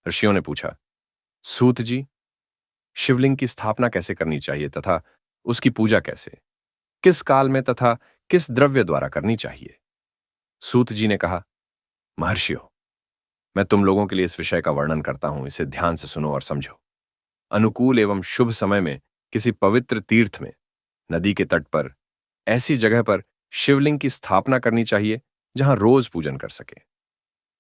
ऋषियों ने पूछा, सूत जी, शिवलिंग की स्थापना कैसे करनी चाहिए तथा उसकी पूजा कैसे, किस काल में तथा किस द्रव्य द्वारा करनी चाहिए? सूत जी ने कहा, महर्षियों, मैं तुम लोगों के लिए इस विषय का वर्णन करता हूं, इसे ध्यान से सुनो और समझो। अनुकूल एवं शुभ समय में किसी पवित्र तीर्थ में, नदी के तट पर, ऐसी जगह पर शिवलिंग की स्थापना करनी चाहिए जहां रोज पूजन कर सके।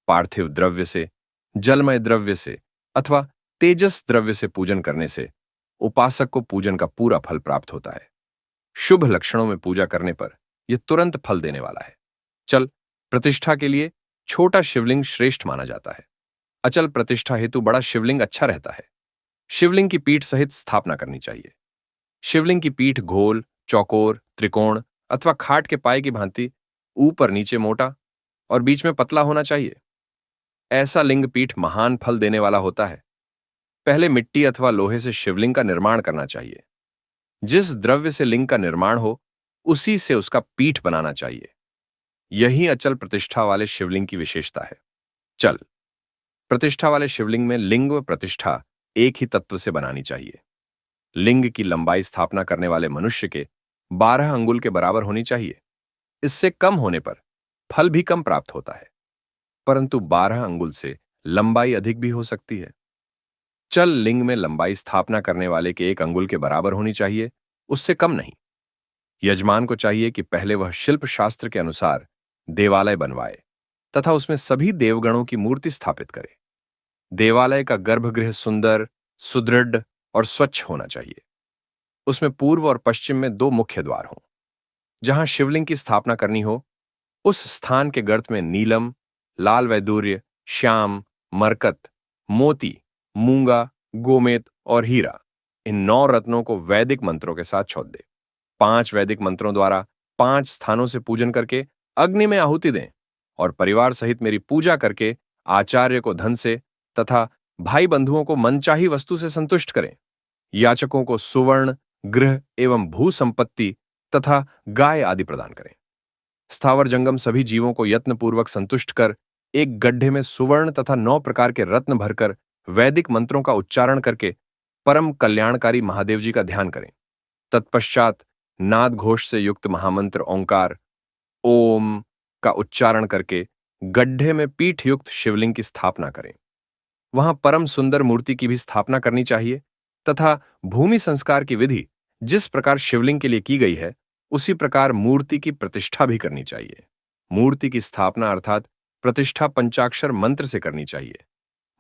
पार्थिव द्रव्य से, जलमय द्रव्य से अथवा तेजस द्रव्य से पूजन करने से उपासक को पूजन का पूरा फल प्राप्त होता है। शुभ लक्षणों में पूजा करने पर यह तुरंत फल देने वाला है। चल प्रतिष्ठा के लिए छोटा शिवलिंग श्रेष्ठ माना जाता है। अचल प्रतिष्ठा हेतु बड़ा शिवलिंग अच्छा रहता है। शिवलिंग की पीठ सहित स्थापना करनी चाहिए। शिवलिंग की पीठ गोल, चौकोर, त्रिकोण अथवा खाट के पाए की भांति ऊपर नीचे मोटा और बीच में पतला होना चाहिए। ऐसा लिंग पीठ महान फल देने वाला होता है। पहले मिट्टी अथवा लोहे से शिवलिंग का निर्माण करना चाहिए। जिस द्रव्य से लिंग का निर्माण हो, उसी से उसका पीठ बनाना चाहिए। यही अचल प्रतिष्ठा वाले शिवलिंग की विशेषता है। चल प्रतिष्ठा वाले शिवलिंग में लिंग व प्रतिष्ठा एक ही तत्व से बनानी चाहिए। लिंग की लंबाई स्थापना करने वाले मनुष्य के 12 अंगुल के बराबर होनी चाहिए। इससे कम होने पर फल भी कम प्राप्त होता है, परंतु 12 अंगुल से लंबाई अधिक भी हो सकती है। चल लिंग में लंबाई स्थापना करने वाले के 1 अंगुल के बराबर होनी चाहिए, उससे कम नहीं। यजमान को चाहिए कि पहले वह शिल्प शास्त्र के अनुसार देवालय बनवाए तथा उसमें सभी देवगणों की मूर्ति स्थापित करे। देवालय का गर्भगृह सुंदर, सुदृढ़ और स्वच्छ होना चाहिए। उसमें पूर्व और पश्चिम में 2 मुख्य द्वार हों। जहां शिवलिंग की स्थापना करनी हो, उस स्थान के गर्त में नीलम, लाल वैदूर्य, श्याम, मरकत, मोती, मूंगा, गोमेद और हीरा, इन 9 रत्नों को वैदिक मंत्रों के साथ छोड़ दे। 5 वैदिक मंत्रों द्वारा 5 स्थानों से पूजन करके अग्नि में आहुति दें और परिवार सहित मेरी पूजा करके आचार्य को धन से तथा भाई बंधुओं को मनचाही वस्तु से संतुष्ट करें। याचकों को सुवर्ण, गृह एवं भू संपत्ति तथा गाय आदि प्रदान करें। स्थावर जंगम सभी जीवों को यत्नपूर्वक संतुष्ट कर एक गड्ढे में सुवर्ण तथा 9 प्रकार के रत्न भरकर वैदिक मंत्रों का उच्चारण करके परम कल्याणकारी महादेव जी का ध्यान करें। तत्पश्चात नाद घोष से युक्त महामंत्र ओंकार ओम का उच्चारण करके गड्ढे में पीठ युक्त शिवलिंग की स्थापना करें। वहां परम सुंदर मूर्ति की भी स्थापना करनी चाहिए तथा भूमि संस्कार की विधि जिस प्रकार शिवलिंग के लिए की गई है, उसी प्रकार मूर्ति की प्रतिष्ठा भी करनी चाहिए। मूर्ति की स्थापना अर्थात प्रतिष्ठा पंचाक्षर मंत्र से करनी चाहिए।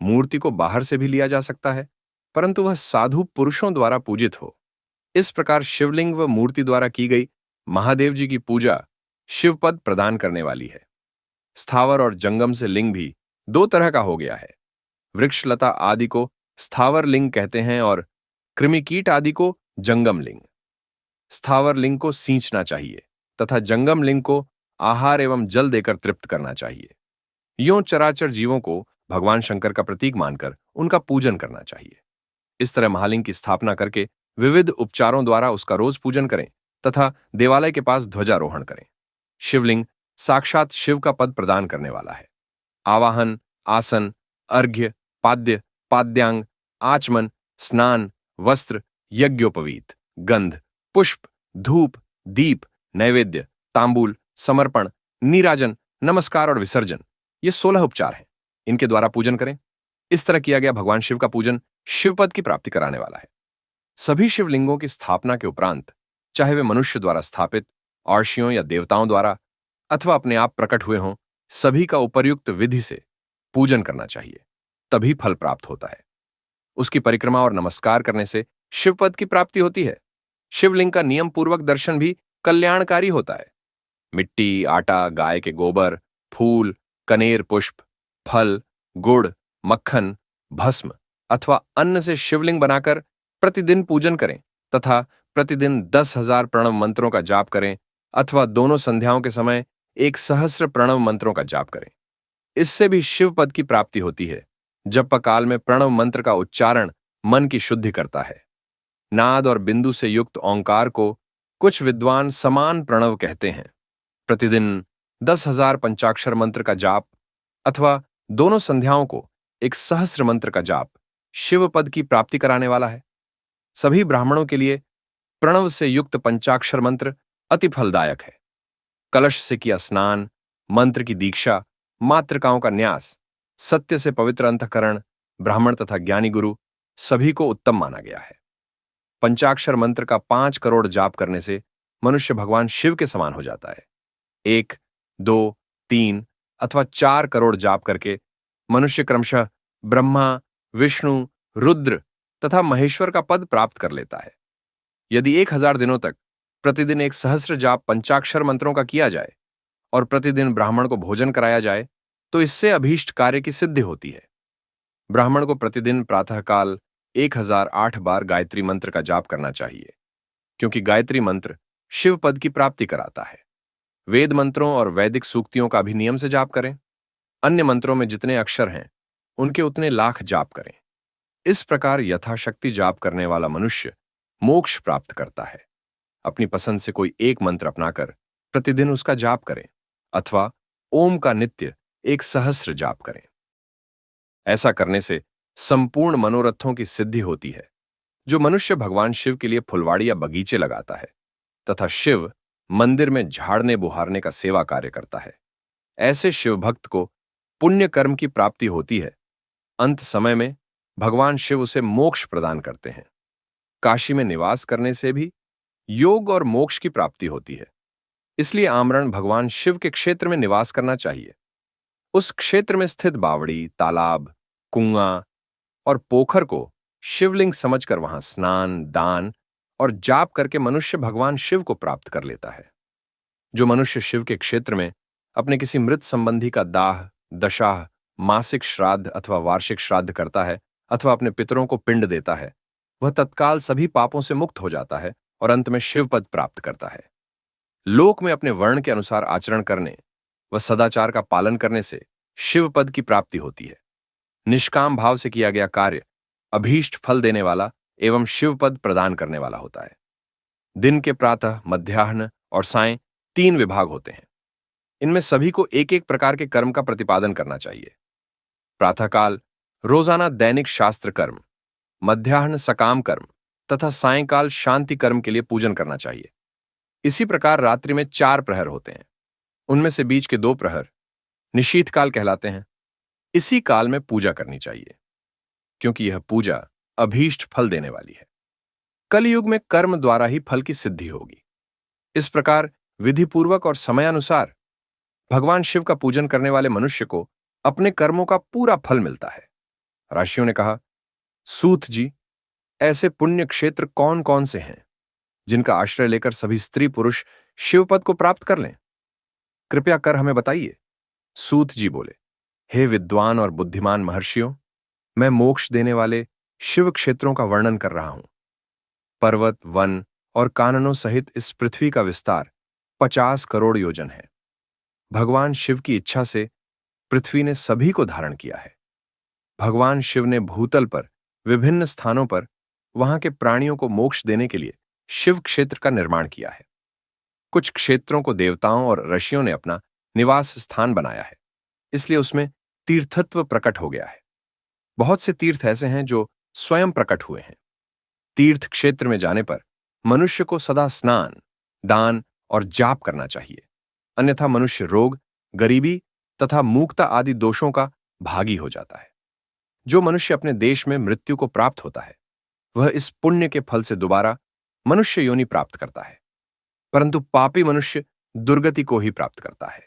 मूर्ति को बाहर से भी लिया जा सकता है, परंतु वह साधु पुरुषों द्वारा पूजित हो। इस प्रकार शिवलिंग व मूर्ति द्वारा की गई महादेव जी की पूजा शिवपद प्रदान करने वाली है। स्थावर और जंगम से लिंग भी 2 तरह का हो गया है। वृक्षलता आदि को स्थावर लिंग कहते हैं और कृमिकीट आदि को जंगम लिंग। स्थावर लिंग को सींचना चाहिए तथा जंगम लिंग को आहार एवं जल देकर तृप्त करना चाहिए। यों चराचर जीवों को भगवान शंकर का प्रतीक मानकर उनका पूजन करना चाहिए। इस तरह महालिंग की स्थापना करके विविध उपचारों द्वारा उसका रोज पूजन करें तथा देवालय के पास ध्वजारोहण करें। शिवलिंग साक्षात शिव का पद प्रदान करने वाला है। आवाहन, आसन, अर्घ्य, पाद्य, पाद्यांग, आचमन, स्नान, वस्त्र, यज्ञोपवीत, गंध, पुष्प, धूप, दीप, नैवेद्य, तांबूल, समर्पण, नीराजन, नमस्कार और विसर्जन, ये 16 उपचार हैं। इनके द्वारा पूजन करें। इस तरह किया गया भगवान शिव का पूजन शिवपद की प्राप्ति कराने वाला है। सभी शिवलिंगों की स्थापना के उपरांत, चाहे वे मनुष्य द्वारा स्थापित, अर्षियों या देवताओं द्वारा अथवा अपने आप प्रकट हुए हों, सभी का उपर्युक्त विधि से पूजन करना चाहिए, तभी फल प्राप्त होता है। उसकी परिक्रमा और नमस्कार करने से शिवपद की प्राप्ति होती है। शिवलिंग का नियम पूर्वक दर्शन भी कल्याणकारी होता है। मिट्टी, आटा, गाय के गोबर, फूल, कनेर पुष्प, फल, गुड़, मक्खन, भस्म अथवा अन्न से शिवलिंग बनाकर प्रतिदिन पूजन करें तथा प्रतिदिन 10,000 प्रणव मंत्रों का जाप करें अथवा दोनों संध्याओं के समय 1 सहस्र प्रणव मंत्रों का जाप करें। इससे भी शिव पद की प्राप्ति होती है। जप काल में प्रणव मंत्र का उच्चारण मन की शुद्धि करता है। नाद और बिंदु से युक्त ओंकार को कुछ विद्वान समान प्रणव कहते हैं। प्रतिदिन 10,000 पंचाक्षर मंत्र का जाप अथवा दोनों संध्याओं को एक सहस्र मंत्र का जाप शिव पद की प्राप्ति कराने वाला है। सभी ब्राह्मणों के लिए प्रणव से युक्त पंचाक्षर मंत्र अति फलदायक है। कलश से किया स्नान, मंत्र की दीक्षा, मातृकाओं का न्यास, सत्य से पवित्र अंतःकरण, ब्राह्मण तथा ज्ञानी गुरु सभी को उत्तम माना गया है। पंचाक्षर मंत्र का 5 करोड़ जाप करने से मनुष्य भगवान शिव के समान हो जाता है। 1, 2, 3 अथवा 4 करोड़ जाप करके मनुष्य क्रमशः ब्रह्मा, विष्णु, रुद्र तथा महेश्वर का पद प्राप्त कर लेता है। यदि 1000 दिनों तक प्रतिदिन एक सहस्र जाप पंचाक्षर मंत्रों का किया जाए और प्रतिदिन ब्राह्मण को भोजन कराया जाए तो इससे अभीष्ट कार्य की सिद्धि होती है। ब्राह्मण को प्रतिदिन प्रातःकाल 1008 बार गायत्री मंत्र का जाप करना चाहिए, क्योंकि गायत्री मंत्र शिव पद की प्राप्ति कराता है। वेद मंत्रों और वैदिक सूक्तियों का भी नियम से जाप करें। अन्य मंत्रों में जितने अक्षर हैं उनके उतने लाख जाप करें। इस प्रकार यथाशक्ति जाप करने वाला मनुष्य मोक्ष प्राप्त करता है। अपनी पसंद से कोई एक मंत्र अपनाकर प्रतिदिन उसका जाप करें अथवा ओम का नित्य 1 सहस्र जाप करें। ऐसा करने से संपूर्ण मनोरथों की सिद्धि होती है। जो मनुष्य भगवान शिव के लिए फुलवाड़ी या बगीचे लगाता है तथा शिव मंदिर में झाड़ने बुहारने का सेवा कार्य करता है, ऐसे शिव भक्त को पुण्य कर्म की प्राप्ति होती है। अंत समय में भगवान शिव उसे मोक्ष प्रदान करते हैं। काशी में निवास करने से भी योग और मोक्ष की प्राप्ति होती है। इसलिए आमरण भगवान शिव के क्षेत्र में निवास करना चाहिए। उस क्षेत्र में स्थित बावड़ी, तालाब, कुआं और पोखर को शिवलिंग समझकर वहां स्नान, दान और जाप करके मनुष्य भगवान शिव को प्राप्त कर लेता है। जो मनुष्य शिव के क्षेत्र में अपने किसी मृत संबंधी का दाह, दशाह, मासिक श्राद्ध अथवा वार्षिक श्राद्ध करता है अथवा अपने पितरों को पिंड देता है, वह तत्काल सभी पापों से मुक्त हो जाता है और अंत में शिव पद प्राप्त करता है। लोक में अपने वर्ण के अनुसार आचरण करने व सदाचार का पालन करने से शिव पद की प्राप्ति होती है। निष्काम भाव से किया गया कार्य अभीष्ट फल देने वाला एवं शिव पद प्रदान करने वाला होता है। दिन के प्रातः, मध्याह्न और सायं 3 विभाग होते हैं। इनमें सभी को एक एक प्रकार के कर्म का प्रतिपादन करना चाहिए। प्रातःकाल रोजाना दैनिक शास्त्र कर्म, मध्याह्न सकाम कर्म तथा सायंकाल शांति कर्म के लिए पूजन करना चाहिए। इसी प्रकार रात्रि में 4 प्रहर होते हैं। उनमें से बीच के 2 प्रहर निशीथ काल कहलाते हैं। इसी काल में पूजा करनी चाहिए, क्योंकि यह पूजा अभीष्ट फल देने वाली है। कलयुग में कर्म द्वारा ही फल की सिद्धि होगी। इस प्रकार विधिपूर्वक और समयानुसार भगवान शिव का पूजन करने वाले मनुष्य को अपने कर्मों का पूरा फल मिलता है। ऋषियों ने कहा, सूत जी, ऐसे पुण्य क्षेत्र कौन कौन से हैं जिनका आश्रय लेकर सभी स्त्री पुरुष शिवपद को प्राप्त कर लें? कृपया कर हमें बताइए। सूत जी बोले, हे विद्वान और बुद्धिमान महर्षियों, मैं मोक्ष देने वाले शिव क्षेत्रों का वर्णन कर रहा हूं। पर्वत, वन और काननों सहित इस पृथ्वी का विस्तार 50 करोड़ योजन है। भगवान शिव की इच्छा से पृथ्वी ने सभी को धारण किया है। भगवान शिव ने भूतल पर विभिन्न स्थानों पर वहां के प्राणियों को मोक्ष देने के लिए शिव क्षेत्र का निर्माण किया है। कुछ क्षेत्रों को देवताओं और ऋषियों ने अपना निवास स्थान बनाया है, इसलिए उसमें तीर्थत्व प्रकट हो गया है। बहुत से तीर्थ ऐसे हैं जो स्वयं प्रकट हुए हैं। तीर्थ क्षेत्र में जाने पर मनुष्य को सदा स्नान, दान और जाप करना चाहिए, अन्यथा मनुष्य रोग, गरीबी तथा मूकता आदि दोषों का भागी हो जाता है। जो मनुष्य अपने देश में मृत्यु को प्राप्त होता है, वह इस पुण्य के फल से दोबारा मनुष्य योनि प्राप्त करता है, परंतु पापी मनुष्य दुर्गति को ही प्राप्त करता है।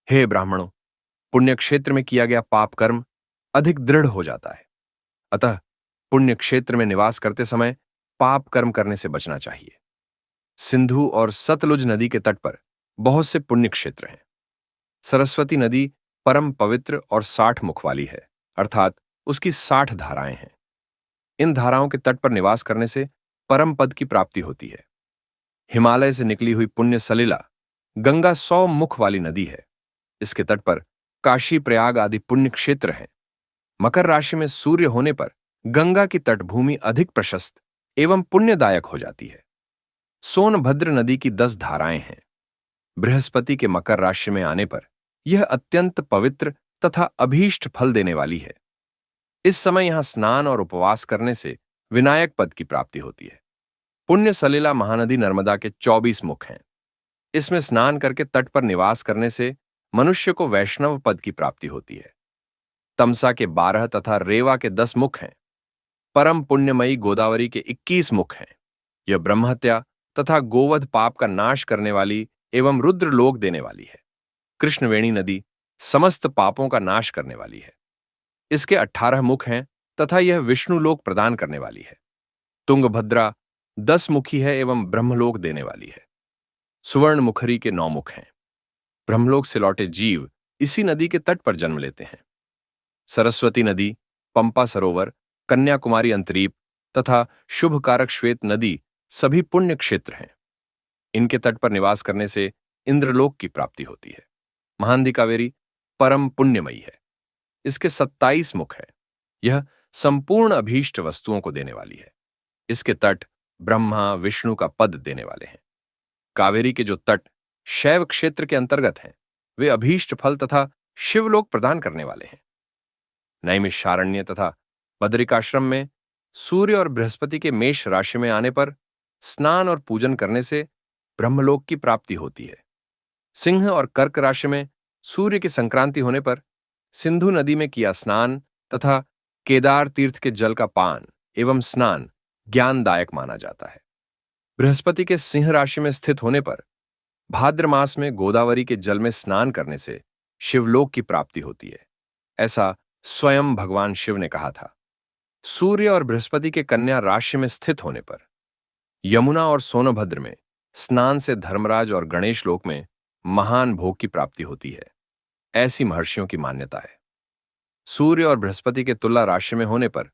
हे ब्राह्मणों, पुण्य क्षेत्र में किया गया पाप कर्म अधिक दृढ़ हो जाता है। अतः पुण्य क्षेत्र में निवास करते समय पाप कर्म करने से बचना चाहिए। सिंधु और सतलुज नदी के तट पर बहुत से पुण्य क्षेत्र हैं। सरस्वती नदी परम पवित्र और 60 मुख वाली है, अर्थात उसकी 60 धाराएं हैं। इन धाराओं के तट पर निवास करने से परम पद की प्राप्ति होती है। हिमालय से निकली हुई पुण्य सलिला गंगा 100 मुख वाली नदी है। इसके तट पर काशी, प्रयाग आदि पुण्य क्षेत्र हैं। मकर राशि में सूर्य होने पर गंगा की तटभूमि अधिक प्रशस्त एवं पुण्यदायक हो जाती है। सोनभद्र नदी की 10 धाराएं हैं। बृहस्पति के मकर राशि में आने पर यह अत्यंत पवित्र तथा अभीष्ट फल देने वाली है। इस समय यहां स्नान और उपवास करने से विनायक पद की प्राप्ति होती है। पुण्य सलिला महानदी नर्मदा के 24 मुख हैं। इसमें स्नान करके तट पर निवास करने से मनुष्य को वैष्णव पद की प्राप्ति होती है। तमसा के 12 तथा रेवा के 10 मुख हैं। परम पुण्यमयी गोदावरी के 21 मुख हैं। यह ब्रह्महत्या तथा गोवध पाप का नाश करने वाली एवं रुद्र लोक देने वाली है। कृष्णवेणी नदी समस्त पापों का नाश करने वाली है। इसके 18 मुख हैं तथा यह विष्णु लोक प्रदान करने वाली है। तुंगभद्रा 10 मुखी है एवं ब्रह्मलोक देने वाली है। सुवर्ण मुखरी के 9 मुख हैं। ब्रह्मलोक से लौटे जीव इसी नदी के तट पर जन्म लेते हैं। सरस्वती नदी, पंपा सरोवर, कन्याकुमारी अंतरीप तथा शुभकारक श्वेत नदी सभी पुण्य क्षेत्र हैं। इनके तट पर निवास करने से इंद्रलोक की प्राप्ति होती है। महानदी कावेरी परम पुण्यमयी है। इसके 27 मुख है। यह संपूर्ण अभीष्ट वस्तुओं को देने वाली है। इसके तट ब्रह्मा विष्णु का पद देने वाले हैं। कावेरी के जो तट शैव क्षेत्र के अंतर्गत हैं, वे अभीष्ट फल तथा शिवलोक प्रदान करने वाले हैं। नैमिषारण्य तथा बदरिकाश्रम में सूर्य और बृहस्पति के मेष राशि में आने पर स्नान और पूजन करने से ब्रह्मलोक की प्राप्ति होती है। सिंह और कर्क राशि में सूर्य की संक्रांति होने पर सिंधु नदी में किया स्नान तथा केदार तीर्थ के जल का पान एवं स्नान ज्ञानदायक माना जाता है। बृहस्पति के सिंह राशि में स्थित होने पर भाद्र मास में गोदावरी के जल में स्नान करने से शिवलोक की प्राप्ति होती है। ऐसा स्वयं भगवान शिव ने कहा था। सूर्य और बृहस्पति के कन्या राशि में स्थित होने पर यमुना और सोनभद्र में स्नान से धर्मराज और गणेश लोक में महान भोग की प्राप्ति होती है। ऐसी महर्षियों की मान्यता है। सूर्य और बृहस्पति के तुला राशि में होने पर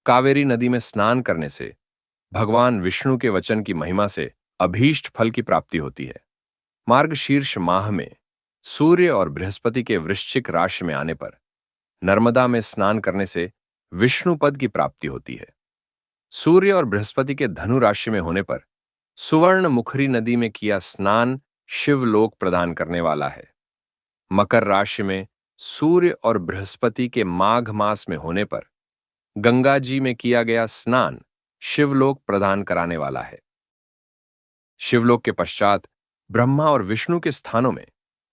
कावेरी नदी में स्नान करने से भगवान विष्णु के वचन की महिमा से अभीष्ट फल की प्राप्ति होती है। मार्गशीर्ष माह में सूर्य और बृहस्पति के वृश्चिक राशि में आने पर नर्मदा में स्नान करने से विष्णु पद की प्राप्ति होती है। सूर्य और बृहस्पति के धनु राशि में होने पर सुवर्ण मुखरी नदी में किया स्नान शिवलोक प्रदान करने वाला है। मकर राशि में सूर्य और बृहस्पति के माघ मास में होने पर गंगा जी में किया गया स्नान शिवलोक प्रदान कराने वाला है। शिवलोक के पश्चात ब्रह्मा और विष्णु के स्थानों में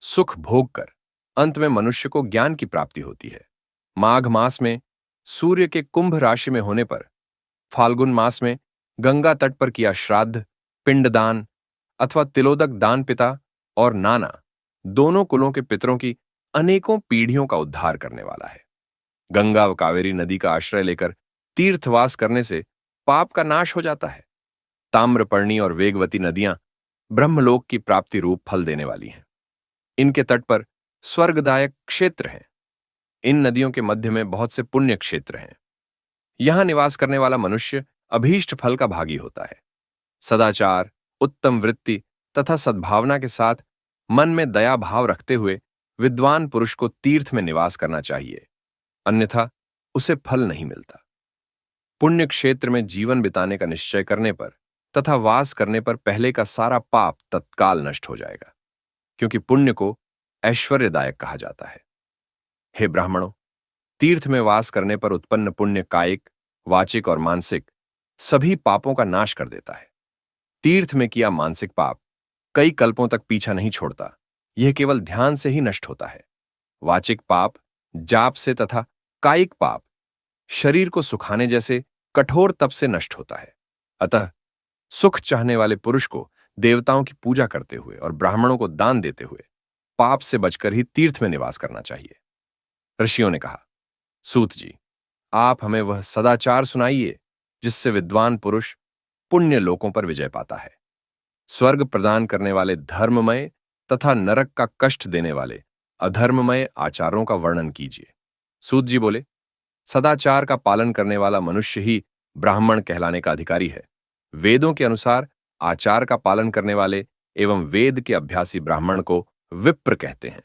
सुख भोग कर अंत में मनुष्य को ज्ञान की प्राप्ति होती है। माघ मास में सूर्य के कुंभ राशि में होने पर फाल्गुन मास में गंगा तट पर किया श्राद्ध, पिंडदान अथवा तिलोदक दान पिता और नाना दोनों कुलों के पितरों की अनेकों पीढ़ियों का उद्धार करने वाला है। गंगा व कावेरी नदी का आश्रय लेकर तीर्थवास करने से पाप का नाश हो जाता है। ताम्रपर्णी और वेगवती नदियां ब्रह्मलोक की प्राप्ति रूप फल देने वाली हैं। इनके तट पर स्वर्गदायक क्षेत्र हैं। इन नदियों के मध्य में बहुत से पुण्य क्षेत्र हैं। यहां निवास करने वाला मनुष्य अभीष्ट फल का भागी होता है। सदाचार, उत्तम वृत्ति तथा सद्भावना के साथ मन में दया भाव रखते हुए विद्वान पुरुष को तीर्थ में निवास करना चाहिए, अन्यथा उसे फल नहीं मिलता। पुण्य क्षेत्र में जीवन बिताने का निश्चय करने पर तथा वास करने पर पहले का सारा पाप तत्काल नष्ट हो जाएगा, क्योंकि पुण्य को ऐश्वर्यदायक कहा जाता है। हे ब्राह्मणों, तीर्थ में वास करने पर उत्पन्न पुण्य कायिक, वाचिक और मानसिक सभी पापों का नाश कर देता है। तीर्थ में किया मानसिक पाप कई कल्पों तक पीछा नहीं छोड़ता, यह केवल ध्यान से ही नष्ट होता है। वाचिक पाप जाप से तथा कायिक पाप शरीर को सुखाने जैसे कठोर तप से नष्ट होता है। अतः सुख चाहने वाले पुरुष को देवताओं की पूजा करते हुए और ब्राह्मणों को दान देते हुए पाप से बचकर ही तीर्थ में निवास करना चाहिए। ऋषियों ने कहा, सूत जी, आप हमें वह सदाचार सुनाइए जिससे विद्वान पुरुष पुण्य लोकों पर विजय पाता है। स्वर्ग प्रदान करने वाले धर्ममय तथा नरक का कष्ट देने वाले अधर्ममय आचारों का वर्णन कीजिए। सूत जी बोले, सदाचार का पालन करने वाला मनुष्य ही ब्राह्मण कहलाने का अधिकारी है। वेदों के अनुसार आचार का पालन करने वाले एवं वेद के अभ्यासी ब्राह्मण को विप्र कहते हैं।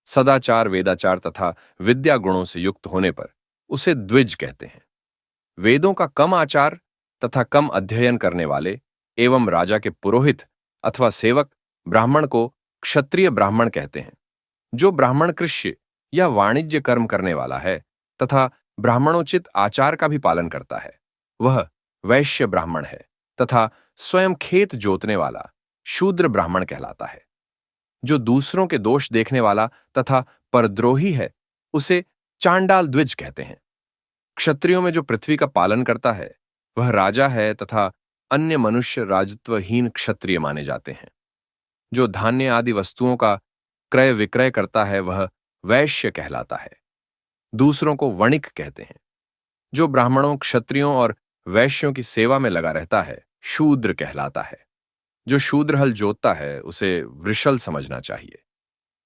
सदाचार, वेदाचार तथा विद्या गुणों से युक्त होने पर उसे द्विज कहते हैं। वेदों का कम आचार तथा कम अध्ययन करने वाले एवं राजा के पुरोहित अथवा सेवक ब्राह्मण को क्षत्रिय ब्राह्मण कहते हैं। जो ब्राह्मण कृष्य या वाणिज्य कर्म करने वाला है तथा ब्राह्मणोचित आचार का भी पालन करता है वह वैश्य ब्राह्मण है तथा स्वयं खेत जोतने वाला शूद्र ब्राह्मण कहलाता है। जो दूसरों के दोष देखने वाला तथा परद्रोही है उसे चांडाल द्विज कहते हैं। क्षत्रियों में जो पृथ्वी का पालन करता है वह राजा है तथा अन्य मनुष्य राजत्वहीन क्षत्रिय माने जाते हैं। जो धान्य आदि वस्तुओं का क्रय विक्रय करता है वह वैश्य कहलाता है। दूसरों को वणिक कहते हैं। जो ब्राह्मणों क्षत्रियों और वैश्यों की सेवा में लगा रहता है शूद्र कहलाता है। जो शूद्र हल जोतता है उसे वृषल समझना चाहिए।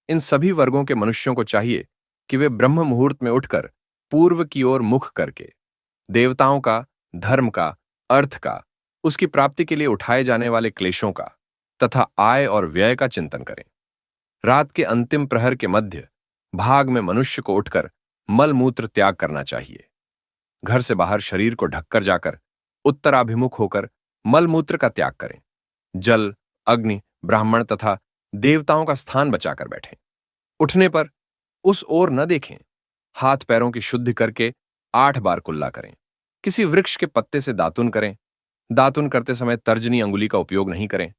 इन सभी वर्गों के मनुष्यों को चाहिए कि वे ब्रह्म मुहूर्त में उठकर पूर्व की ओर मुख करके देवताओं का, धर्म का, अर्थ का, उसकी प्राप्ति के लिए उठाए जाने वाले क्लेशों का तथा आय और व्यय का चिंतन करें। रात के अंतिम प्रहर के मध्य भाग में मनुष्य को उठकर मल मूत्र त्याग करना चाहिए। घर से बाहर शरीर को ढककर जाकर उत्तराभिमुख होकर मल मूत्र का त्याग करें। जल, अग्नि, ब्राह्मण तथा देवताओं का स्थान बचाकर बैठें। उठने पर उस ओर न देखें। हाथ पैरों की शुद्धि करके 8 बार कुल्ला करें। किसी वृक्ष के पत्ते से दातुन करें। दातुन करते समय तर्जनी अंगुली का उपयोग नहीं करें।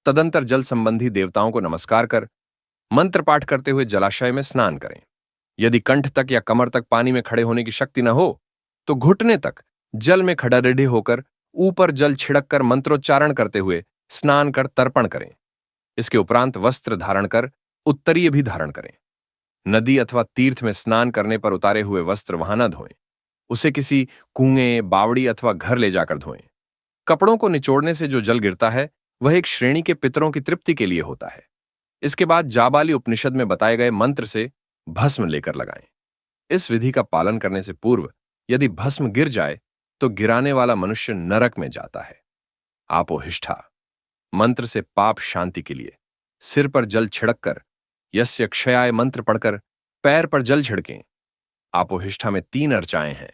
तदंतर जल संबंधी देवताओं को नमस्कार कर मंत्र पाठ करते हुए जलाशय में स्नान करें। यदि कंठ तक या कमर तक पानी में खड़े होने की शक्ति न हो तो घुटने तक जल में खड़े होकर ऊपर जल छिड़क कर मंत्रोच्चारण करते हुए स्नान कर तर्पण करें। इसके उपरांत वस्त्र धारण कर उत्तरीय भी धारण करें। नदी अथवा तीर्थ में स्नान करने पर उतारे हुए वस्त्र वहां न धोएं। उसे किसी कुएं, बावड़ी अथवा घर ले जाकर धोएं। कपड़ों को निचोड़ने से जो जल गिरता है वह एक श्रेणी के पितरों की तृप्ति के लिए होता है। इसके बाद जाबाली उपनिषद में बताए गए मंत्र से भस्म लेकर लगाएं। इस विधि का पालन करने से पूर्व यदि भस्म गिर जाए तो गिराने वाला मनुष्य नरक में जाता है। आपोहिष्ठा मंत्र से पाप शांति के लिए सिर पर जल छिड़क कर यस्य क्षयाय मंत्र पढ़कर पैर पर जल छिड़कें। आपोहिष्ठा में 3 अर्चाएं हैं।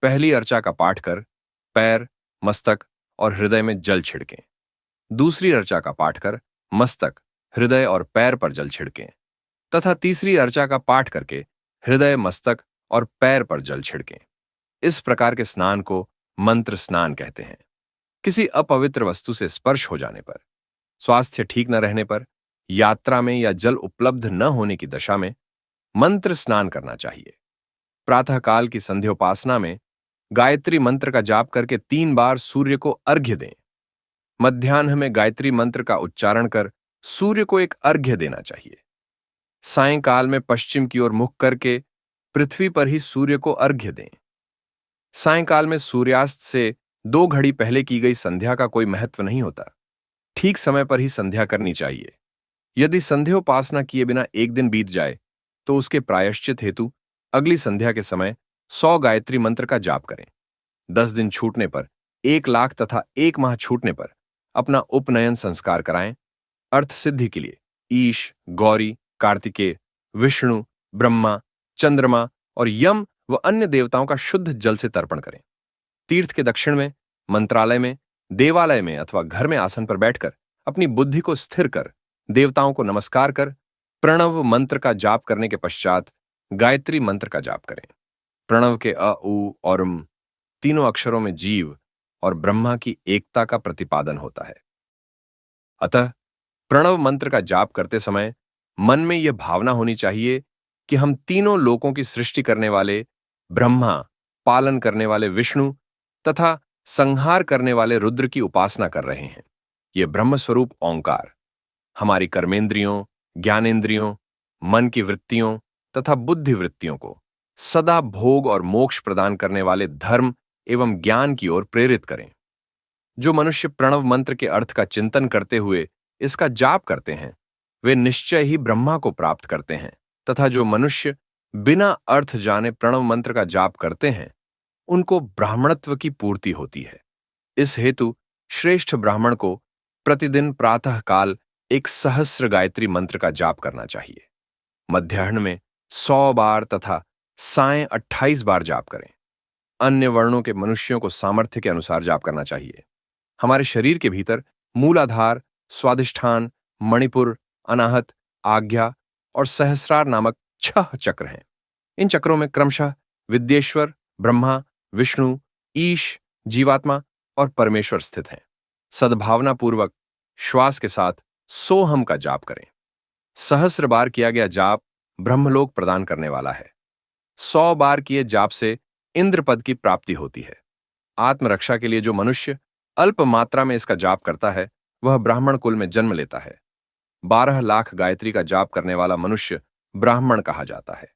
पहली अर्चा का पाठ कर पैर, मस्तक और हृदय में जल छिड़कें। दूसरी अर्चा का पाठ कर मस्तक, हृदय और पैर पर जल छिड़कें तथा तीसरी अर्चा का पाठ करके हृदय, मस्तक और पैर पर जल छिड़कें। इस प्रकार के स्नान को मंत्र स्नान कहते हैं। किसी अपवित्र वस्तु से स्पर्श हो जाने पर, स्वास्थ्य ठीक न रहने पर, यात्रा में या जल उपलब्ध न होने की दशा में मंत्र स्नान करना चाहिए। प्रातःकाल की संध्योपासना में गायत्री मंत्र का जाप करके 3 बार सूर्य को अर्घ्य दें। मध्याह्न में गायत्री मंत्र का उच्चारण कर सूर्य को एक अर्घ्य देना चाहिए। सायंकाल में पश्चिम की ओर मुख करके पृथ्वी पर ही सूर्य को अर्घ्य दें। सायंकाल में सूर्यास्त से 2 घड़ी पहले की गई संध्या का कोई महत्व नहीं होता। ठीक समय पर ही संध्या करनी चाहिए। यदि संध्योपासना किए बिना एक दिन बीत जाए तो उसके प्रायश्चित हेतु अगली संध्या के समय 100 गायत्री मंत्र का जाप करें। 10 दिन छूटने पर 1 लाख तथा 1 माह छूटने पर अपना उपनयन संस्कार कराएं। अर्थ सिद्धि के लिए ईश, गौरी, कार्तिकेय, विष्णु, ब्रह्मा, चंद्रमा और यम व अन्य देवताओं का शुद्ध जल से तर्पण करें। तीर्थ के दक्षिण में, मंत्रालय में, देवालय में अथवा घर में आसन पर बैठकर अपनी बुद्धि को स्थिर कर देवताओं को नमस्कार कर प्रणव मंत्र का जाप करने के पश्चात गायत्री मंत्र का जाप करें। प्रणव के अ, उ और उम तीनों अक्षरों में जीव और ब्रह्मा की एकता का प्रतिपादन होता है। अतः प्रणव मंत्र का जाप करते समय मन में यह भावना होनी चाहिए कि हम तीनों लोकों की सृष्टि करने वाले ब्रह्मा, पालन करने वाले विष्णु तथा संहार करने वाले रुद्र की उपासना कर रहे हैं। यह ब्रह्मस्वरूप ओंकार हमारी कर्मेंद्रियों, ज्ञानेंद्रियों, मन की वृत्तियों तथा बुद्धि वृत्तियों को सदा भोग और मोक्ष प्रदान करने वाले धर्म एवं ज्ञान की ओर प्रेरित करें। जो मनुष्य प्रणव मंत्र के अर्थ का चिंतन करते हुए इसका जाप करते हैं वे निश्चय ही ब्रह्मा को प्राप्त करते हैं तथा जो मनुष्य बिना अर्थ जाने प्रणव मंत्र का जाप करते हैं उनको ब्राह्मणत्व की पूर्ति होती है। इस हेतु श्रेष्ठ ब्राह्मण को प्रतिदिन प्रातः काल 1 सहस्र गायत्री मंत्र का जाप करना चाहिए। मध्याह्न में 100 बार तथा सायं 28 बार जाप करें। अन्य वर्णों के मनुष्यों को सामर्थ्य के अनुसार जाप करना चाहिए। हमारे शरीर के भीतर मूलाधार, स्वादिष्ठान, मणिपुर, अनाहत, आज्ञा और सहस्रार नामक 6 चक्र हैं। इन चक्रों में क्रमशः विद्येश्वर, ब्रह्मा, विष्णु, ईश, जीवात्मा और परमेश्वर स्थित हैं। सद्भावना पूर्वक श्वास के साथ सोहम का जाप करें। सहस्र बार किया गया जाप ब्रह्मलोक प्रदान करने वाला है। 100 बार किए जाप से इंद्र पद की प्राप्ति होती है। आत्मरक्षा के लिए जो मनुष्य अल्प मात्रा में इसका जाप करता है वह ब्राह्मण कुल में जन्म लेता है। 12 लाख गायत्री का जाप करने वाला मनुष्य ब्राह्मण कहा जाता है।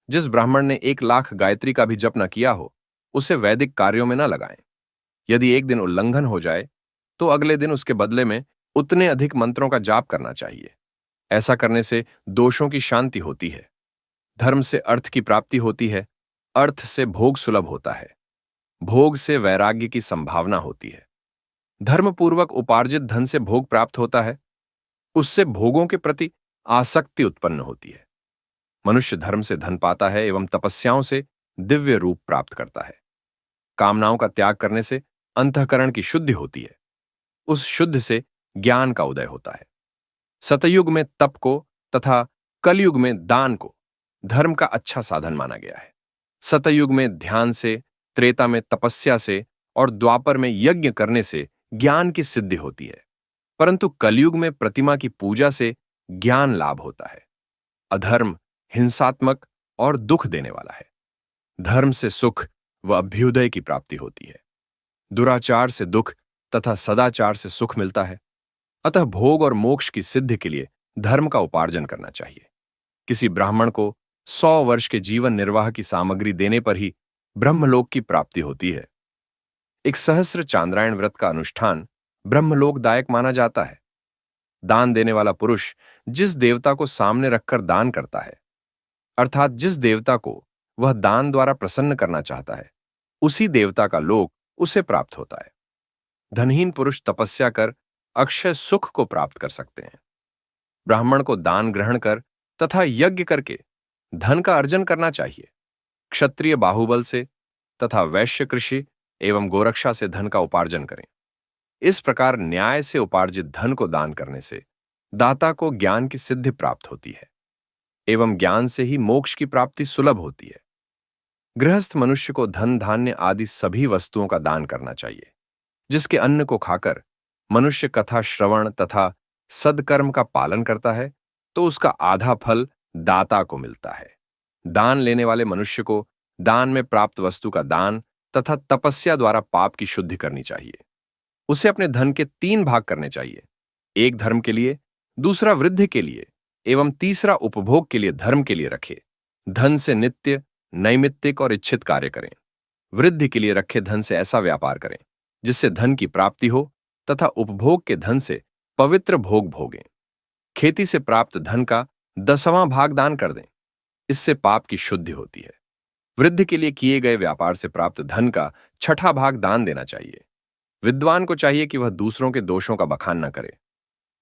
जिस ब्राह्मण ने 1 लाख गायत्री का भी जप न किया हो उसे वैदिक कार्यों में न लगाएं। यदि एक दिन उल्लंघन हो जाए तो अगले दिन उसके बदले में उतने अधिक मंत्रों का जाप करना चाहिए। ऐसा करने से दोषों की शांति होती है। धर्म से अर्थ की प्राप्ति होती है। अर्थ से भोग सुलभ होता है। भोग से वैराग्य की संभावना होती है। धर्मपूर्वक उपार्जित धन से भोग प्राप्त होता है। उससे भोगों के प्रति आसक्ति उत्पन्न होती है। मनुष्य धर्म से धन पाता है एवं तपस्याओं से दिव्य रूप प्राप्त करता है। कामनाओं का त्याग करने से अंतःकरण की शुद्धि होती है। उस शुद्ध से ज्ञान का उदय होता है। सतयुग में तप को तथा कलयुग में दान को धर्म का अच्छा साधन माना गया है। सतयुग में ध्यान से, त्रेता में तपस्या से और द्वापर में यज्ञ करने से ज्ञान की सिद्धि होती है, परंतु कलयुग में प्रतिमा की पूजा से ज्ञान लाभ होता है। अधर्म हिंसात्मक और दुख देने वाला है। धर्म से सुख व अभ्युदय की प्राप्ति होती है। दुराचार से दुख तथा सदाचार से सुख मिलता है। अतः भोग और मोक्ष की सिद्धि के लिए धर्म का उपार्जन करना चाहिए। किसी ब्राह्मण को 100 वर्ष के जीवन निर्वाह की सामग्री देने पर ही ब्रह्मलोक की प्राप्ति होती है। एक सहस्र चांद्रायण व्रत का अनुष्ठान ब्रह्मलोकदायक माना जाता है। दान देने वाला पुरुष जिस देवता को सामने रखकर दान करता है, अर्थात जिस देवता को वह दान द्वारा प्रसन्न करना चाहता है, उसी देवता का लोक उसे प्राप्त होता है। धनहीन पुरुष तपस्या कर अक्षय सुख को प्राप्त कर सकते हैं। ब्राह्मण को दान ग्रहण कर तथा यज्ञ करके धन का अर्जन करना चाहिए। क्षत्रिय बाहुबल से तथा वैश्य कृषि एवं गोरक्षा से धन का उपार्जन करें। इस प्रकार न्याय से उपार्जित धन को दान करने से दाता को ज्ञान की सिद्धि प्राप्त होती है एवं ज्ञान से ही मोक्ष की प्राप्ति सुलभ होती है। गृहस्थ मनुष्य को धन, धान्य आदि सभी वस्तुओं का दान करना चाहिए। जिसके अन्न को खाकर मनुष्य कथा श्रवण तथा सदकर्म का पालन करता है तो उसका आधा फल दाता को मिलता है। दान लेने वाले मनुष्य को दान में प्राप्त वस्तु का दान तथा तपस्या द्वारा पाप की शुद्धि करनी चाहिए। उसे अपने धन के 3 भाग करने चाहिए। एक धर्म के लिए, दूसरा वृद्धि के लिए एवं तीसरा उपभोग के लिए धर्म के लिए रखे। धन से नित्य, नैमित्तिक और इच्छित कार्य करें। वृद्धि के लिए रखे धन से ऐसा व्यापार करें जिससे धन की प्राप्ति हो तथा उपभोग के धन से पवित्र भोग भोगें। खेती से प्राप्त धन का 10वां भाग दान कर दें। इससे पाप की शुद्धि होती है। वृद्धि के लिए किए गए व्यापार से प्राप्त धन का 6ठा भाग दान देना चाहिए। विद्वान को चाहिए कि वह दूसरों के दोषों का बखान न करे।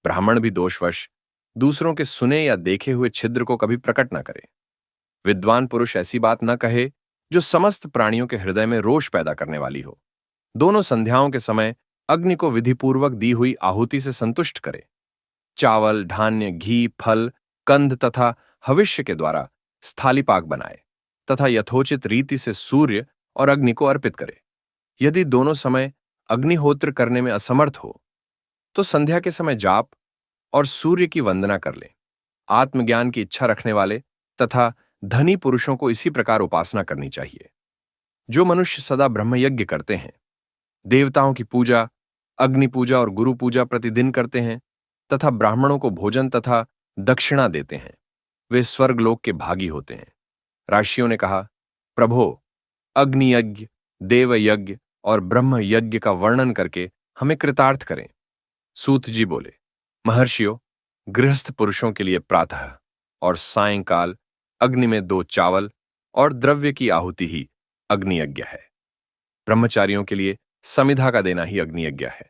ब्राह्मण भी दोषवश दूसरों के सुने या देखे हुए छिद्र को कभी प्रकट न करे। विद्वान पुरुष ऐसी बात न कहे जो समस्त प्राणियों के हृदय में रोष पैदा करने वाली हो। दोनों संध्याओं के समय अग्नि को विधिपूर्वक दी हुई आहुति से संतुष्ट करे। चावल, धान्य, घी, फल, कंद तथा हविष्य के द्वारा स्थालीपाक बनाए तथा यथोचित रीति से सूर्य और अग्नि को अर्पित करे। यदि दोनों समय अग्निहोत्र करने में असमर्थ हो तो संध्या के समय जाप और सूर्य की वंदना कर ले। आत्मज्ञान की इच्छा रखने वाले तथा धनी पुरुषों को इसी प्रकार उपासना करनी चाहिए। जो मनुष्य सदा ब्रह्मयज्ञ करते हैं, देवताओं की पूजा, अग्नि पूजा और गुरु पूजा प्रतिदिन करते हैं तथा ब्राह्मणों को भोजन तथा दक्षिणा देते हैं, वे स्वर्गलोक के भागी होते हैं। राशियों ने कहा, प्रभो, अग्नि यज्ञ, देव यज्ञ और ब्रह्म यज्ञ का वर्णन करके हमें कृतार्थ करें। सूत जी बोले, महर्षियों, गृहस्थ पुरुषों के लिए प्रातः और सायंकाल अग्नि में 2 चावल और द्रव्य की आहुति ही अग्नि यज्ञ है। ब्रह्मचारियों के लिए समिधा का देना ही अग्नि यज्ञ है,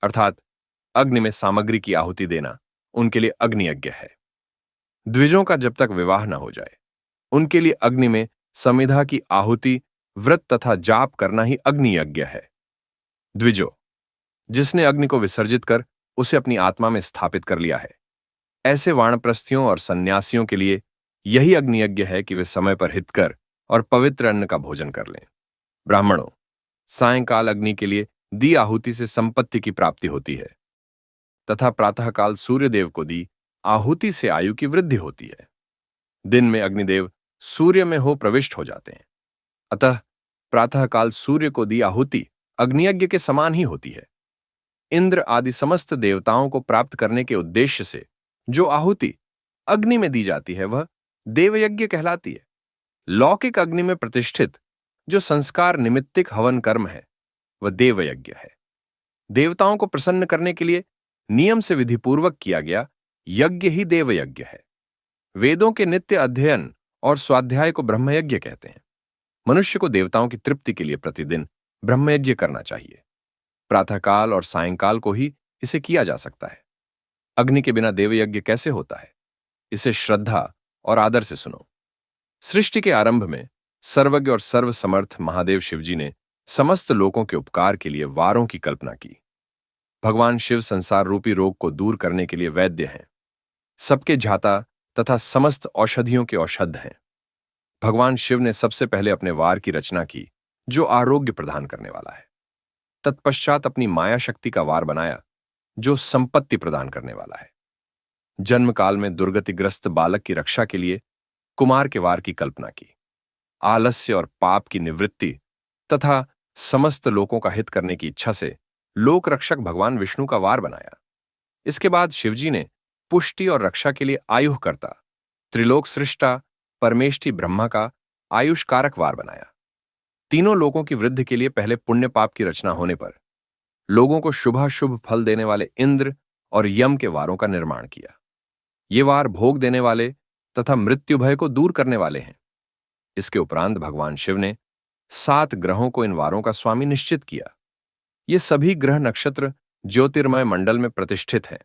अर्थात अग्नि में सामग्री की आहुति देना उनके लिए अग्नि यज्ञ है। द्विजों का जब तक विवाह न हो जाए उनके लिए अग्नि में समिधा की आहुति, व्रत तथा जाप करना ही अग्नि यज्ञ है। द्विजो, जिसने अग्नि को विसर्जित कर उसे अपनी आत्मा में स्थापित कर लिया है, ऐसे वानप्रस्थियों और सन्यासियों के लिए यही अग्नि यज्ञ है कि वे समय पर हितकर और पवित्र अन्न का भोजन कर लें। ब्राह्मणों, सायंकाल अग्नि के लिए दी आहुति से संपत्ति की प्राप्ति होती है तथा प्रातःकाल सूर्यदेव को दी आहुति से आयु की वृद्धि होती है। दिन में अग्निदेव सूर्य में हो प्रविष्ट हो जाते हैं, अतः प्रातःकाल सूर्य को दी आहुति अग्नियज्ञ के समान ही होती है। इंद्र आदि समस्त देवताओं को प्राप्त करने के उद्देश्य से जो आहुति अग्नि में दी जाती है वह देवयज्ञ कहलाती है। लौकिक अग्नि में प्रतिष्ठित जो संस्कार निमित्तिक हवन कर्म है वह देवयज्ञ है। देवताओं को प्रसन्न करने के लिए नियम से विधिपूर्वक किया गया यज्ञ ही देवयज्ञ है। वेदों के नित्य अध्ययन और स्वाध्याय को ब्रह्मयज्ञ कहते हैं। मनुष्य को देवताओं की तृप्ति के लिए प्रतिदिन ब्रह्मयज्ञ करना चाहिए। प्रातःकाल और सायंकाल को ही इसे किया जा सकता है। अग्नि के बिना देवयज्ञ कैसे होता है, इसे श्रद्धा और आदर से सुनो। सृष्टि के आरंभ में सर्वज्ञ और सर्वसमर्थ महादेव शिवजी ने समस्त लोगों के उपकार के लिए वारों की कल्पना की। भगवान शिव संसार रूपी रोग को दूर करने के लिए वैद्य हैं, सबके झाता तथा समस्त औषधियों के औषध हैं। भगवान शिव ने सबसे पहले अपने वार की रचना की जो आरोग्य प्रदान करने वाला है। तत्पश्चात अपनी माया शक्ति का वार बनाया जो संपत्ति प्रदान करने वाला है। जन्म काल में दुर्गतिग्रस्त बालक की रक्षा के लिए कुमार के वार की कल्पना की। आलस्य और पाप की निवृत्ति तथा समस्त लोगों का हित करने की इच्छा से लोक रक्षक भगवान विष्णु का वार बनाया। इसके बाद शिवजी ने पुष्टि और रक्षा के लिए आयुःकर्ता त्रिलोक सृष्टा परमेष्ठी ब्रह्मा का आयुष कारक वार बनाया। तीनों लोगों की वृद्धि के लिए पहले पुण्य पाप की रचना होने पर लोगों को शुभाशुभ फल देने वाले इंद्र और यम के वारों का निर्माण किया। ये वार भोग देने वाले तथा मृत्यु भय को दूर करने वाले हैं। इसके उपरांत भगवान शिव ने 7 ग्रहों को इन वारों का स्वामी निश्चित किया। ये सभी ग्रह नक्षत्र ज्योतिर्मय मंडल में प्रतिष्ठित हैं।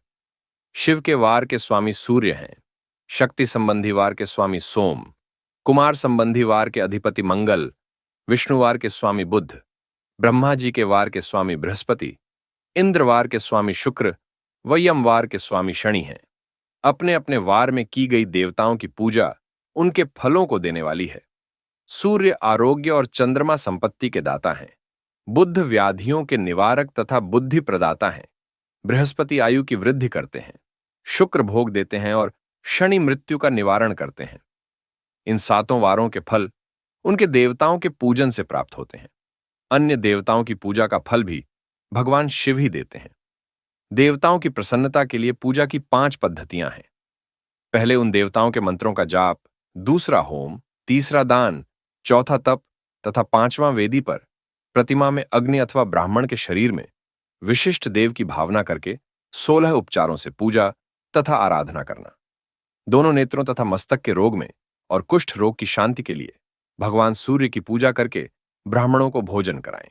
शिव के वार के स्वामी सूर्य हैं, शक्ति संबंधी वार के स्वामी सोम, कुमार संबंधी वार के अधिपति मंगल, विष्णुवार के स्वामी बुध, ब्रह्मा जी के वार के स्वामी बृहस्पति, इंद्रवार के स्वामी शुक्र व यमवार के स्वामी शनि हैं। अपने अपने वार में की गई देवताओं की पूजा उनके फलों को देने वाली है। सूर्य आरोग्य और चंद्रमा संपत्ति के दाता हैं। बुध व्याधियों के निवारक तथा बुद्धि प्रदाता हैं। बृहस्पति आयु की वृद्धि करते हैं। शुक्र भोग देते हैं और शनि मृत्यु का निवारण करते हैं। इन 7 वारों के फल उनके देवताओं के पूजन से प्राप्त होते हैं। अन्य देवताओं की पूजा का फल भी भगवान शिव ही देते हैं। देवताओं की प्रसन्नता के लिए पूजा की 5 पद्धतियां हैं। पहले उन देवताओं के मंत्रों का जाप, दूसरा होम, तीसरा दान, चौथा तप तथा 5वां वेदी पर प्रतिमा में अग्नि अथवा ब्राह्मण के शरीर में विशिष्ट देव की भावना करके 16 उपचारों से पूजा तथा आराधना करना। दोनों नेत्रों तथा मस्तक के रोग में और कुष्ठ रोग की शांति के लिए भगवान सूर्य की पूजा करके ब्राह्मणों को भोजन कराएं।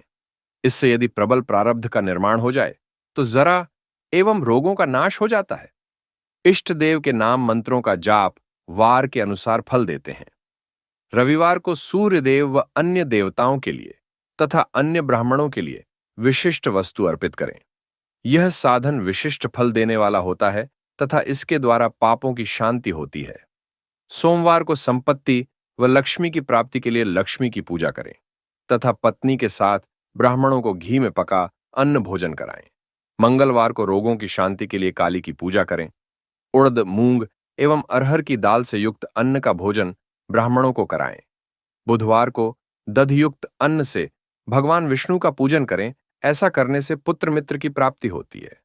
इससे यदि प्रबल प्रारब्ध का निर्माण हो जाए तो जरा एवं रोगों का नाश हो जाता है। इष्ट देव के नाम मंत्रों का जाप वार के अनुसार फल देते हैं। रविवार को सूर्य देव व अन्य देवताओं के लिए तथा अन्य ब्राह्मणों के लिए विशिष्ट वस्तु अर्पित करें। यह साधन विशिष्ट फल देने वाला होता है तथा इसके द्वारा पापों की शांति होती है। सोमवार को संपत्ति व लक्ष्मी की प्राप्ति के लिए लक्ष्मी की पूजा करें तथा पत्नी के साथ ब्राह्मणों को घी में पका अन्न भोजन कराएं। मंगलवार को रोगों की शांति के लिए काली की पूजा करें। उड़द, मूंग एवं अरहर की दाल से युक्त अन्न का भोजन ब्राह्मणों को कराएं। बुधवार को दधयुक्त अन्न से भगवान विष्णु का पूजन करें। ऐसा करने से पुत्र मित्र की प्राप्ति होती है।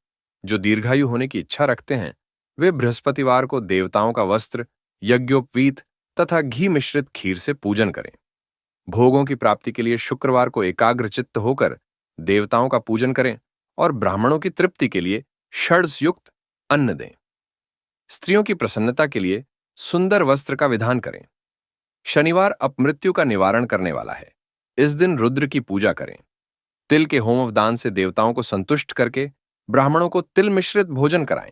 जो दीर्घायु होने की इच्छा रखते हैं वे बृहस्पतिवार को देवताओं का वस्त्र, यज्ञोपवीत तथा घी मिश्रित खीर से पूजन करें। भोगों की प्राप्ति के लिए शुक्रवार को एकाग्रचित्त होकर देवताओं का पूजन करें और ब्राह्मणों की तृप्ति के लिए षड्स युक्त अन्न दें। स्त्रियों की प्रसन्नता के लिए सुंदर वस्त्र का विधान करें। शनिवार अपमृत्यु का निवारण करने वाला है। इस दिन रुद्र की पूजा करें। तिल के होमदान से देवताओं को संतुष्ट करके ब्राह्मणों को तिल मिश्रित भोजन कराएं।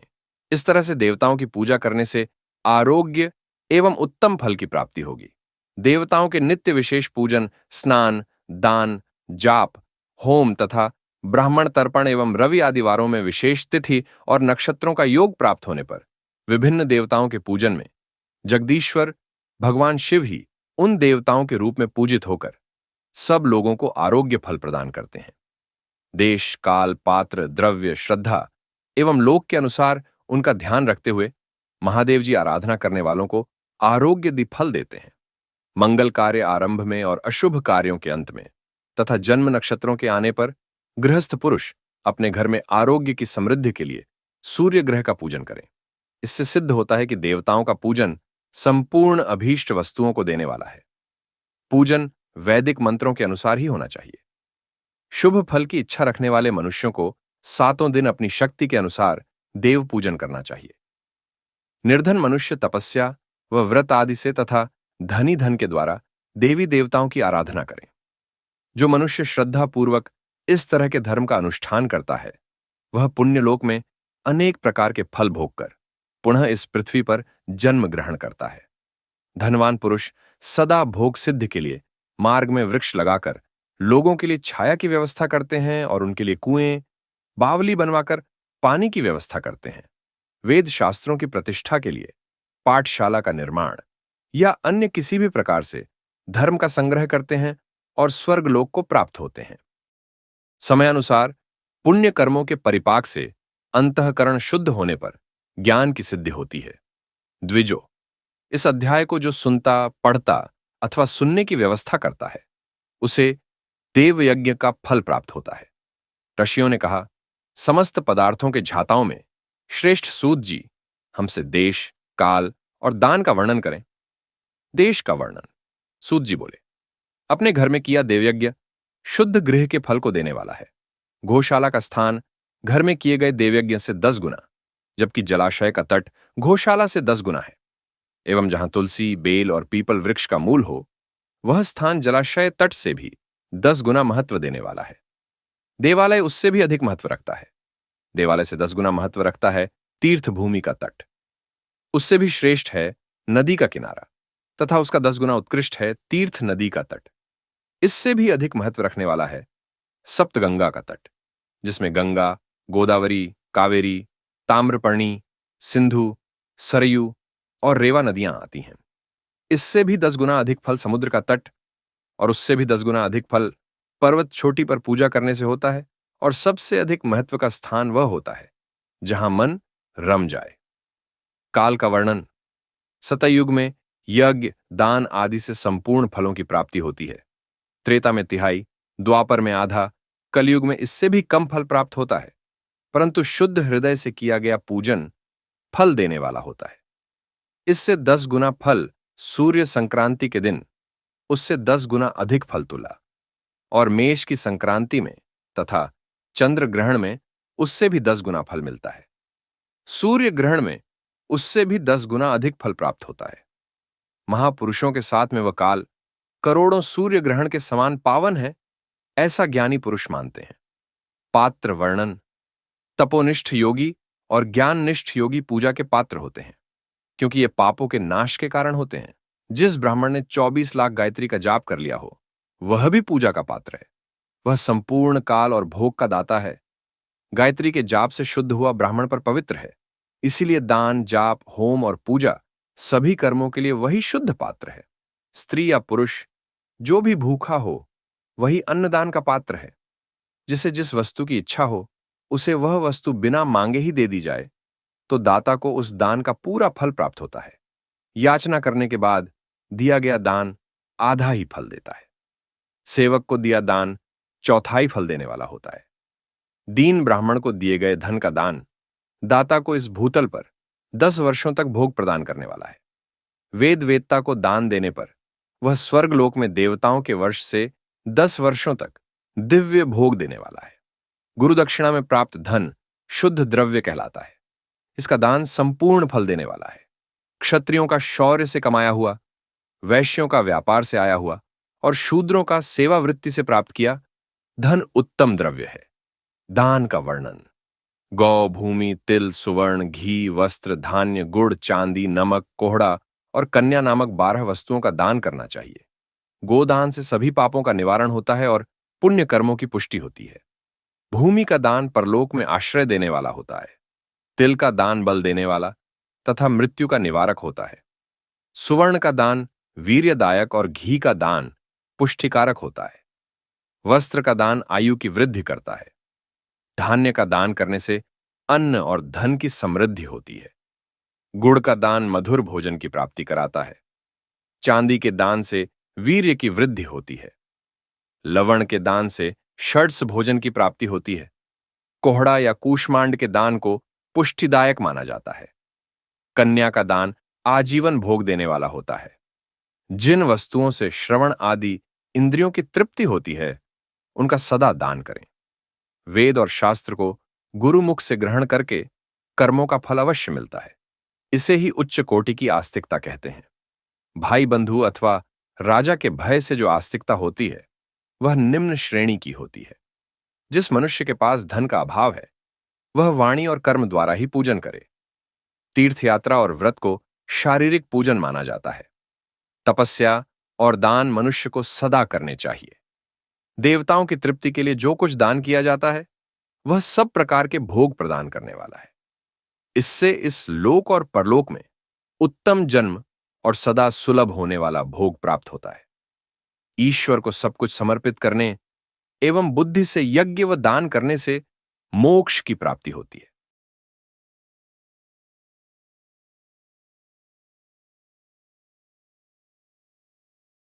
इस तरह से देवताओं की पूजा करने से आरोग्य एवं उत्तम फल की प्राप्ति होगी। देवताओं के नित्य विशेष पूजन, स्नान, दान, जाप, होम तथा ब्राह्मण तर्पण एवं रवि आदि वारों में विशेष तिथि और नक्षत्रों का योग प्राप्त होने पर विभिन्न देवताओं के पूजन में जगदीश्वर भगवान शिव ही उन देवताओं के रूप में पूजित होकर सब लोगों को आरोग्य फल प्रदान करते हैं। देश, काल, पात्र, द्रव्य, श्रद्धा एवं लोक के अनुसार उनका ध्यान रखते हुए महादेव जी आराधना करने वालों को आरोग्य दी फल देते हैं। मंगल कार्य आरंभ में और अशुभ कार्यों के अंत में तथा जन्म नक्षत्रों के आने पर गृहस्थ पुरुष अपने घर में आरोग्य की समृद्धि के लिए सूर्य ग्रह का पूजन करें। इससे सिद्ध होता है कि देवताओं का पूजन संपूर्ण अभीष्ट वस्तुओं को देने वाला है। पूजन वैदिक मंत्रों के अनुसार ही होना चाहिए। शुभ फल की इच्छा रखने वाले मनुष्यों को 7 दिन अपनी शक्ति के अनुसार देव पूजन करना चाहिए। निर्धन मनुष्य तपस्या व व्रत आदि से तथा धनी धन के द्वारा देवी देवताओं की आराधना करें। जो मनुष्य श्रद्धा पूर्वक इस तरह के धर्म का अनुष्ठान करता है वह पुण्यलोक में अनेक प्रकार के फल भोगकर पुनः इस पृथ्वी पर जन्म ग्रहण करता है। धनवान पुरुष सदा भोग सिद्धि के लिए मार्ग में वृक्ष लगाकर लोगों के लिए छाया की व्यवस्था करते हैं और उनके लिए कुएं, बावली बनवाकर पानी की व्यवस्था करते हैं। वेद शास्त्रों की प्रतिष्ठा के लिए पाठशाला का निर्माण या अन्य किसी भी प्रकार से धर्म का संग्रह करते हैं और स्वर्ग लोक को प्राप्त होते हैं। समयानुसार पुण्य कर्मों के परिपाक से अंतःकरण शुद्ध होने पर ज्ञान की सिद्धि होती है। द्विजो, इस अध्याय को जो सुनता, पढ़ता अथवा सुनने की व्यवस्था करता है उसे देव यज्ञ का फल प्राप्त होता है। ऋषियों ने कहा, समस्त पदार्थों के झाताओं में श्रेष्ठ सूत जी हमसे देश, काल और दान का वर्णन करें। देश का वर्णन। सूत जी बोले, अपने घर में किया देवयज्ञ शुद्ध गृह के फल को देने वाला है। गौशाला का स्थान घर में किए गए देवयज्ञ से 10 गुना, जबकि जलाशय का तट गौशाला से 10 गुना है। एवं जहां तुलसी, बेल और पीपल वृक्ष का मूल हो वह स्थान जलाशय तट से भी 10 गुना महत्व देने वाला है। देवालय उससे भी अधिक महत्व रखता है। देवालय से 10 गुना महत्व रखता है तीर्थ भूमि का तट। उससे भी श्रेष्ठ है नदी का किनारा तथा उसका 10 गुना उत्कृष्ट है तीर्थ नदी का तट। इससे भी अधिक महत्व रखने वाला है सप्तगंगा का तट, जिसमें गंगा, गोदावरी, कावेरी, ताम्रपर्णी, सिंधु, सरयू और रेवा नदियां आती हैं। इससे भी 10 गुना अधिक फल समुद्र का तट और उससे भी 10 गुना अधिक फल पर्वत चोटी पर पूजा करने से होता है। और सबसे अधिक महत्व का स्थान वह होता है जहां मन रम जाए। काल का वर्णन। सतयुग में यज्ञ, दान आदि से संपूर्ण फलों की प्राप्ति होती है। त्रेता में तिहाई, द्वापर में आधा, कलयुग में इससे भी कम फल प्राप्त होता है, परंतु शुद्ध हृदय से किया गया पूजन फल देने वाला होता है। इससे 10 गुना फल सूर्य संक्रांति के दिन उससे 10 गुना अधिक फल तुला, और मेष की संक्रांति में तथा चंद्र ग्रहण में उससे भी 10 गुना फल मिलता है। सूर्य ग्रहण में उससे भी 10 गुना अधिक फल प्राप्त होता है। महापुरुषों के साथ में वह काल करोड़ों सूर्य ग्रहण के समान पावन है, ऐसा ज्ञानी पुरुष मानते हैं। पात्र वर्णन। तपोनिष्ठ योगी और ज्ञाननिष्ठ योगी पूजा के पात्र होते हैं, क्योंकि ये पापों के नाश के कारण होते हैं। जिस ब्राह्मण ने 24 लाख गायत्री का जाप कर लिया हो वह भी पूजा का पात्र है। वह संपूर्ण काल और भोग का दाता है। गायत्री के जाप से शुद्ध हुआ ब्राह्मण पर पवित्र है। इसीलिए दान, जाप, होम और पूजा सभी कर्मों के लिए वही शुद्ध पात्र है। स्त्री या पुरुष जो भी भूखा हो वही अन्नदान का पात्र है। जिसे जिस वस्तु की इच्छा हो उसे वह वस्तु बिना मांगे ही दे दी जाए तो दाता को उस दान का पूरा फल प्राप्त होता है। याचना करने के बाद दिया गया दान आधा ही फल देता है। सेवक को दिया दान चौथाई फल देने वाला होता है। दीन ब्राह्मण को दिए गए धन का दान दाता को इस भूतल पर 10 वर्षों तक भोग प्रदान करने वाला है। वेद वेदता को दान देने पर वह स्वर्ग लोक में देवताओं के वर्ष से 10 वर्षों तक दिव्य भोग देने वाला है। गुरु दक्षिणा में प्राप्त धन शुद्ध द्रव्य कहलाता है। इसका दान संपूर्ण फल देने वाला है। क्षत्रियों का शौर्य से कमाया हुआ, वैश्यों का व्यापार से आया हुआ और शूद्रों का सेवा वृत्ति से प्राप्त किया धन उत्तम द्रव्य है। दान का वर्णन। गौ, भूमि, तिल, सुवर्ण, घी, वस्त्र, धान्य, गुड़, चांदी, नमक, कोहड़ा और कन्या नामक 12 वस्तुओं का दान करना चाहिए। गोदान से सभी पापों का निवारण होता है और पुण्य कर्मों की पुष्टि होती है। भूमि का दान परलोक में आश्रय देने वाला होता है। तिल का दान बल देने वाला तथा मृत्यु का निवारक होता है। सुवर्ण का दान वीर्यदायक और घी का दान पुष्टिकारक होता है। वस्त्र का दान आयु की वृद्धि करता है। धान्य का दान करने से अन्न और धन की समृद्धि होती है। गुड़ का दान मधुर भोजन की प्राप्ति कराता है। चांदी के दान से वीर्य की वृद्धि होती है। लवण के दान से षड्स भोजन की प्राप्ति होती है। कोहड़ा या कूष्मांड के दान को पुष्टिदायक माना जाता है। कन्या का दान आजीवन भोग देने वाला होता है। जिन वस्तुओं से श्रवण आदि इंद्रियों की तृप्ति होती है, उनका सदा दान करें। वेद और शास्त्र को गुरुमुख से ग्रहण करके कर्मों का फल अवश्य मिलता है। इसे ही उच्च कोटि की आस्तिकता कहते हैं। भाई बंधु अथवा राजा के भय से जो आस्तिकता होती है, वह निम्न श्रेणी की होती है। जिस मनुष्य के पास धन का अभाव है, वह वाणी और कर्म द्वारा ही पूजन करे। तीर्थ यात्रा और व्रत को शारीरिक पूजन माना जाता है। तपस्या और दान मनुष्य को सदा करने चाहिए। देवताओं की तृप्ति के लिए जो कुछ दान किया जाता है, वह सब प्रकार के भोग प्रदान करने वाला है। इससे इस लोक और परलोक में उत्तम जन्म और सदा सुलभ होने वाला भोग प्राप्त होता है। ईश्वर को सब कुछ समर्पित करने एवं बुद्धि से यज्ञ व दान करने से मोक्ष की प्राप्ति होती है।